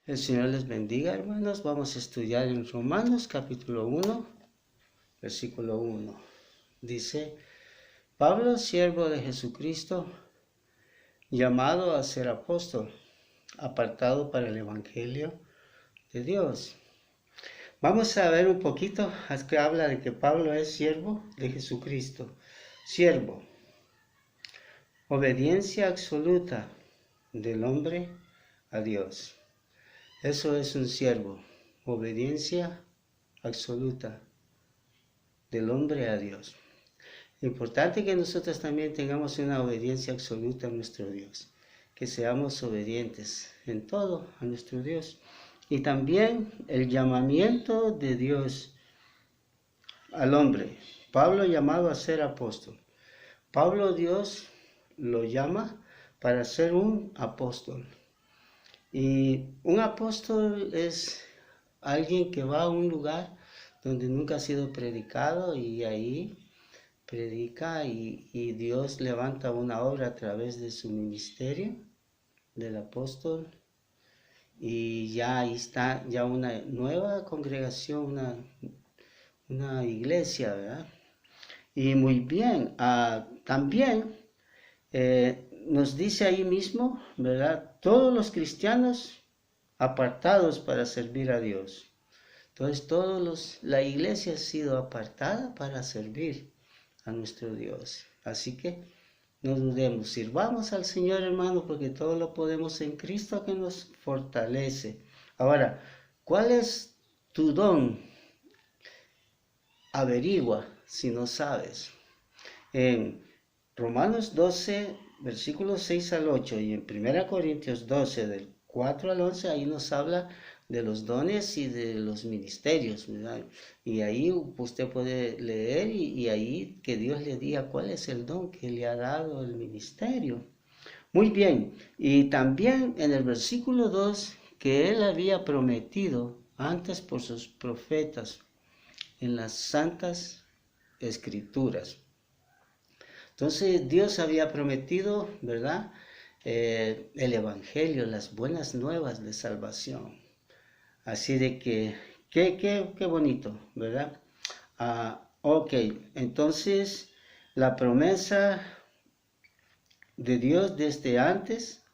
El Señor les bendiga, hermanos. Vamos a estudiar en Romanos capítulo 1, versículo 1. Dice, Pablo, siervo de Jesucristo, llamado a ser apóstol, apartado para el Evangelio de Dios. Vamos a ver un poquito, que habla de que Pablo es siervo de Jesucristo. Siervo, obediencia absoluta del hombre a Dios. Eso es un siervo, obediencia absoluta del hombre a Dios. Importante que nosotros también tengamos una obediencia absoluta a nuestro Dios, que seamos obedientes en todo a nuestro Dios. Y también el llamamiento de Dios al hombre. Pablo llamado a ser apóstol. Pablo Dios lo llama para ser un apóstol. Y un apóstol es alguien que va a un lugar donde nunca ha sido predicado y ahí predica y Dios levanta una obra a través de su ministerio del apóstol y ya ahí está ya una nueva congregación, una iglesia, ¿verdad? Y muy bien, también nos dice ahí mismo, ¿verdad? Todos los cristianos apartados para servir a Dios. Entonces la iglesia ha sido apartada para servir a nuestro Dios. Así que no dudemos, sirvamos al Señor, hermano, porque todo lo podemos en Cristo que nos fortalece. Ahora, ¿cuál es tu don? Averigua si no sabes. En Romanos 12, versículos 6 al 8 y en 1 Corintios 12, del 4 al 11, ahí nos habla de los dones y de los ministerios, ¿verdad? Y ahí usted puede leer y ahí que Dios le diga cuál es el don que le ha dado el ministerio. Muy bien, y también en el versículo 2, que Él había prometido antes por sus profetas en las santas escrituras. Entonces Dios había prometido, ¿verdad? El Evangelio, las buenas nuevas de salvación. Así de que, qué bonito, ¿verdad? Ok, entonces la promesa de Dios desde antes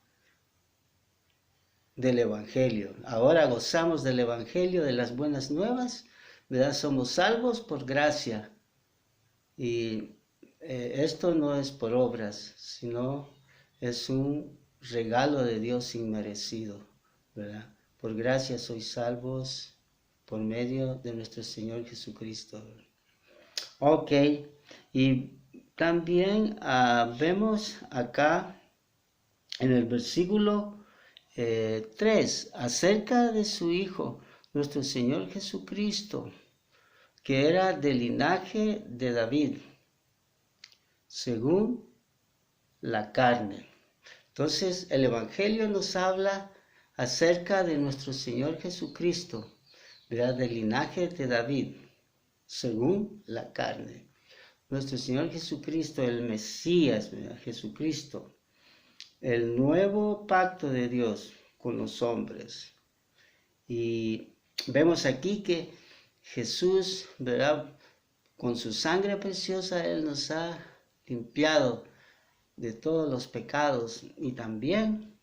del Evangelio. Ahora gozamos del Evangelio, de las buenas nuevas, ¿verdad? Somos salvos por gracia. Y esto no es por obras, sino es un regalo de Dios inmerecido, ¿verdad? Por gracia sois salvos por medio de nuestro Señor Jesucristo. Ok, y también vemos acá en el versículo 3, acerca de su Hijo, nuestro Señor Jesucristo, que era del linaje de David, según la carne. Entonces, el Evangelio nos habla acerca de nuestro Señor Jesucristo, ¿verdad? Del linaje de David, según la carne. Nuestro Señor Jesucristo, el Mesías, ¿verdad? Jesucristo, el nuevo pacto de Dios con los hombres. Y vemos aquí que Jesús, ¿verdad? Con su sangre preciosa, Él nos ha limpiado de todos los pecados y también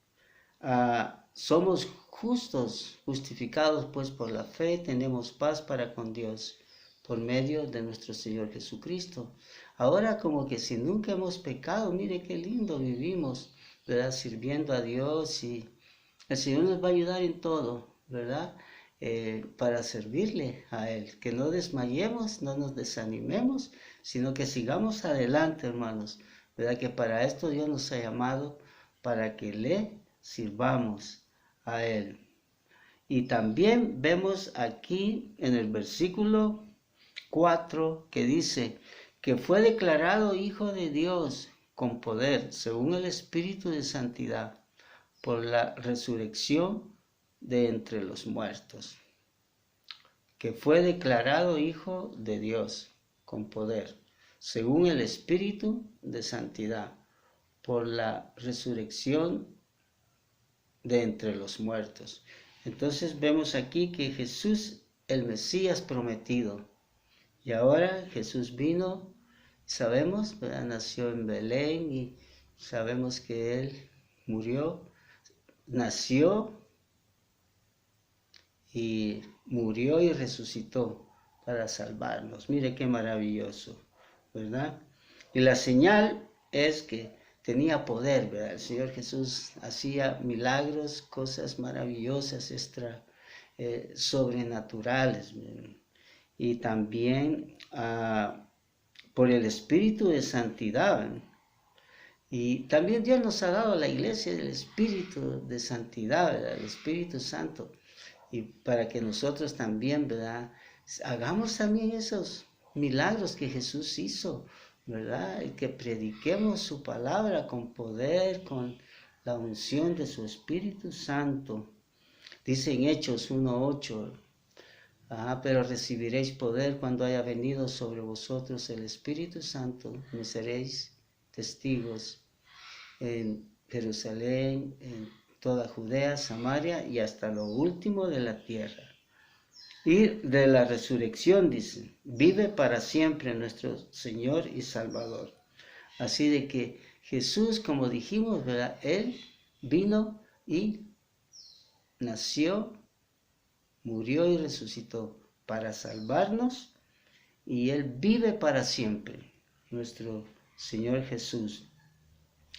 somos justos, justificados pues por la fe, tenemos paz para con Dios por medio de nuestro Señor Jesucristo. Ahora como que si nunca hemos pecado, mire qué lindo vivimos, ¿verdad? Sirviendo a Dios y el Señor nos va a ayudar en todo, ¿verdad? Para servirle a Él, que no desmayemos, no nos desanimemos, sino que sigamos adelante, hermanos, ¿verdad? Que para esto Dios nos ha llamado, para que le sirvamos a Él. Y también vemos aquí en el versículo 4 que dice que fue declarado Hijo de Dios con poder, según el Espíritu de Santidad, por la resurrección de entre los muertos. Que fue declarado Hijo de Dios con poder, según el Espíritu de Santidad, por la resurrección de entre los muertos. Entonces vemos aquí que Jesús, el Mesías prometido, y ahora Jesús vino, sabemos, ¿verdad? Nació en Belén y sabemos que Él murió, nació y murió y resucitó para salvarnos. Mire qué maravilloso, ¿verdad? Y la señal es que tenía poder, ¿verdad? El Señor Jesús hacía milagros, cosas maravillosas, sobrenaturales, ¿verdad? Y también por el Espíritu de Santidad. Y también Dios nos ha dado a la iglesia el Espíritu de Santidad, ¿verdad? El Espíritu Santo. Y para que nosotros también, ¿verdad? Hagamos también esos milagros que Jesús hizo, ¿verdad? Y que prediquemos su palabra con poder, con la unción de su Espíritu Santo. Dice en Hechos 1:8, pero recibiréis poder cuando haya venido sobre vosotros el Espíritu Santo, me seréis testigos en Jerusalén, en toda Judea, Samaria y hasta lo último de la tierra. Y de la resurrección dice, vive para siempre nuestro Señor y Salvador. Así de que Jesús, como dijimos, ¿verdad? Él vino y nació, murió y resucitó para salvarnos, y Él vive para siempre, nuestro Señor Jesús.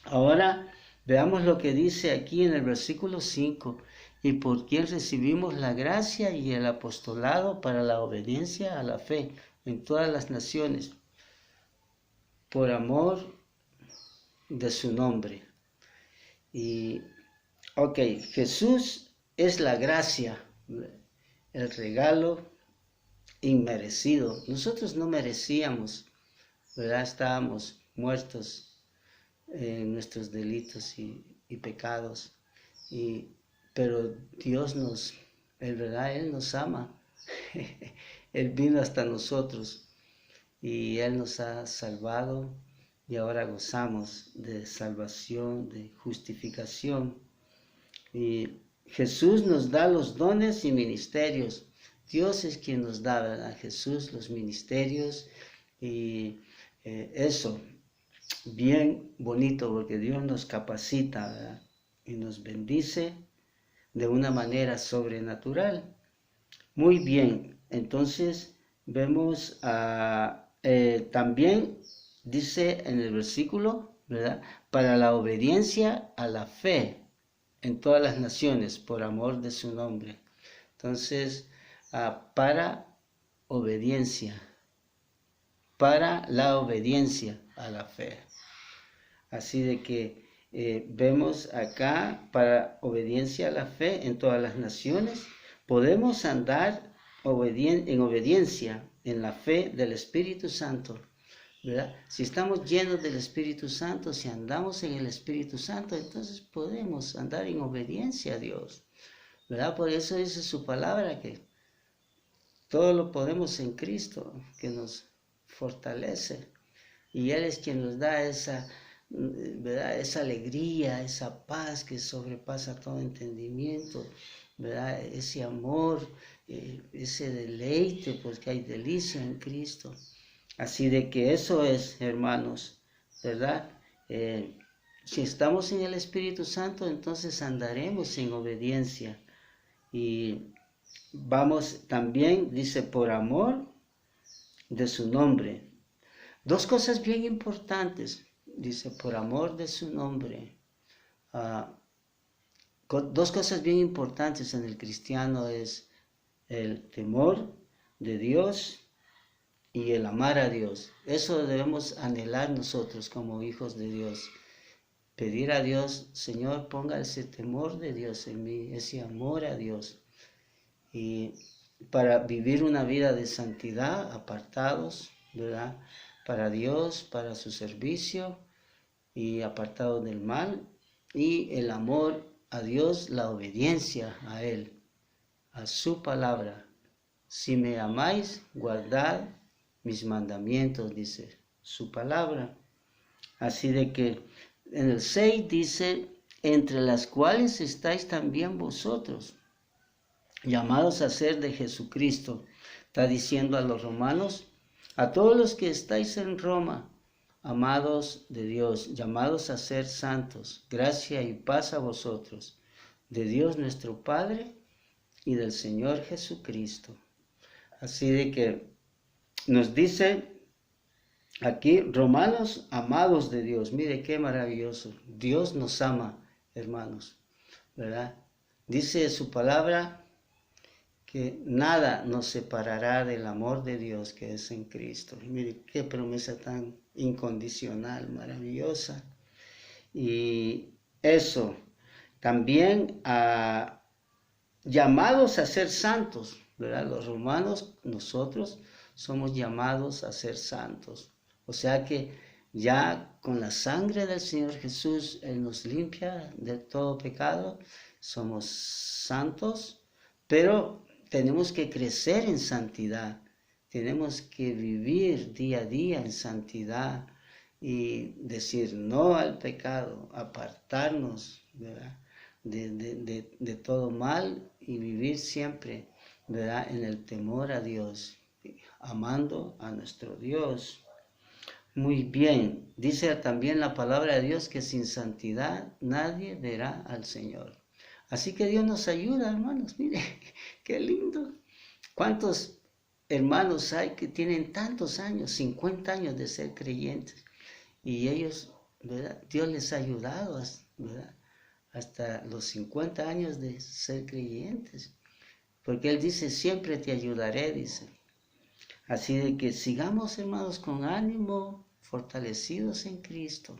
Ahora veamos lo que dice aquí en el versículo 5, y por quien recibimos la gracia y el apostolado para la obediencia a la fe en todas las naciones, por amor de su nombre. Y, Jesús es la gracia, el regalo inmerecido. Nosotros no merecíamos, ¿verdad? Estábamos muertos en nuestros delitos y pecados, pero Dios Él nos ama. Él vino hasta nosotros y Él nos ha salvado, y ahora gozamos de salvación, de justificación. Y Jesús nos da los dones y ministerios. Dios es quien nos da a Jesús los ministerios, y eso, bien bonito, porque Dios nos capacita, ¿verdad? Y nos bendice de una manera sobrenatural. Muy bien, entonces vemos también dice en el versículo, ¿verdad? Para la obediencia a la fe en todas las naciones, por amor de su nombre. Entonces, para la obediencia a la fe. Así de que vemos acá, para obediencia a la fe en todas las naciones, podemos andar en obediencia en la fe del Espíritu Santo, ¿verdad? Si estamos llenos del Espíritu Santo, si andamos en el Espíritu Santo, entonces podemos andar en obediencia a Dios, ¿verdad? Por eso dice su palabra que todo lo podemos en Cristo, que nos fortalece, y Él es quien nos da esa, ¿verdad? Esa alegría, esa paz que sobrepasa todo entendimiento, ¿verdad? Ese amor, ese deleite, porque hay delicia en Cristo. Así de que eso es, hermanos, ¿verdad? Si estamos en el Espíritu Santo, entonces andaremos en obediencia. Y vamos también, dice, por amor de su nombre. Dos cosas bien importantes, dice, por amor de su nombre. Dos cosas bien importantes en el cristiano es el temor de Dios y el amar a Dios. Eso debemos anhelar nosotros como hijos de Dios. Pedir a Dios, Señor, ponga ese temor de Dios en mí, ese amor a Dios. Y para vivir una vida de santidad, apartados, ¿verdad? Para Dios, para su servicio, y apartados del mal. Y el amor a Dios, la obediencia a Él, a su palabra. Si me amáis, guardad mis mandamientos, dice su palabra. Así de que en el 6 dice, entre las cuales estáis también vosotros, llamados a ser de Jesucristo. Está diciendo a los romanos, a todos los que estáis en Roma, amados de Dios, llamados a ser santos, gracia y paz a vosotros, de Dios nuestro Padre y del Señor Jesucristo. Así de que nos dice aquí, romanos, amados de Dios. Mire qué maravilloso. Dios nos ama, hermanos, ¿verdad? Dice su palabra que nada nos separará del amor de Dios que es en Cristo. Y mire qué promesa tan incondicional, maravillosa. Y eso, también llamados a ser santos, ¿verdad? Los romanos, nosotros somos llamados a ser santos. O sea que ya con la sangre del Señor Jesús, Él nos limpia de todo pecado, somos santos, pero tenemos que crecer en santidad, tenemos que vivir día a día en santidad y decir no al pecado, apartarnos, ¿verdad? De todo mal y vivir siempre, ¿verdad? En el temor a Dios, amando a nuestro Dios. Muy bien, dice también la palabra de Dios que sin santidad nadie verá al Señor. Así que Dios nos ayuda, hermanos. Mire, qué lindo. ¿Cuántos hermanos hay que tienen tantos años, 50 años de ser creyentes? Y ellos, ¿verdad? Dios les ha ayudado, ¿verdad? Hasta los 50 años de ser creyentes. Porque Él dice, siempre te ayudaré, dice. Así de que sigamos, hermanos, con ánimo, fortalecidos en Cristo,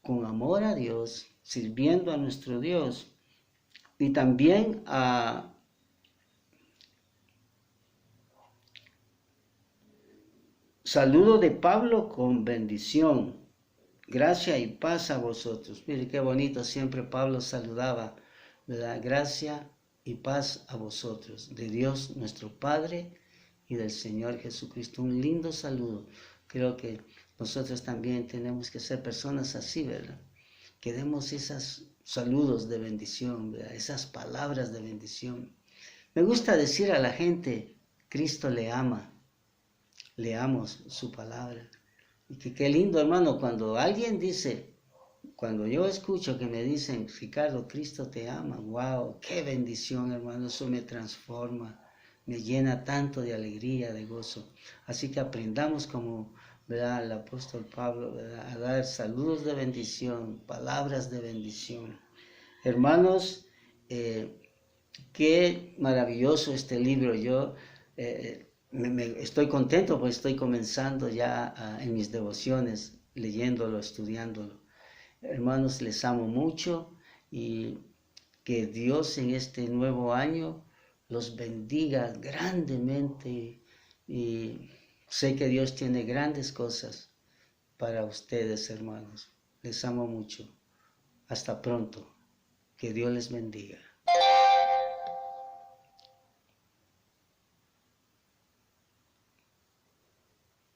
con amor a Dios, sirviendo a nuestro Dios. Y también saludo de Pablo con bendición. Gracia y paz a vosotros. Mire qué bonito, siempre Pablo saludaba, ¿verdad? Gracia y paz a vosotros, de Dios nuestro Padre y del Señor Jesucristo. Un lindo saludo. Creo que nosotros también tenemos que ser personas así, ¿verdad? Que demos esos saludos de bendición, ¿verdad? Esas palabras de bendición. Me gusta decir a la gente, Cristo le ama, leamos su palabra. Y que qué lindo, hermano, cuando alguien dice, cuando yo escucho que me dicen, Ricardo, Cristo te ama, wow, qué bendición, hermano, eso me transforma, me llena tanto de alegría, de gozo. Así que aprendamos como, ¿verdad? El apóstol Pablo, ¿verdad? A dar saludos de bendición, palabras de bendición. Hermanos, qué maravilloso este libro. Yo estoy contento porque estoy comenzando ya en mis devociones, leyéndolo, estudiándolo. Hermanos, les amo mucho y que Dios en este nuevo año los bendiga grandemente y sé que Dios tiene grandes cosas para ustedes, hermanos. Les amo mucho. Hasta pronto. Que Dios les bendiga.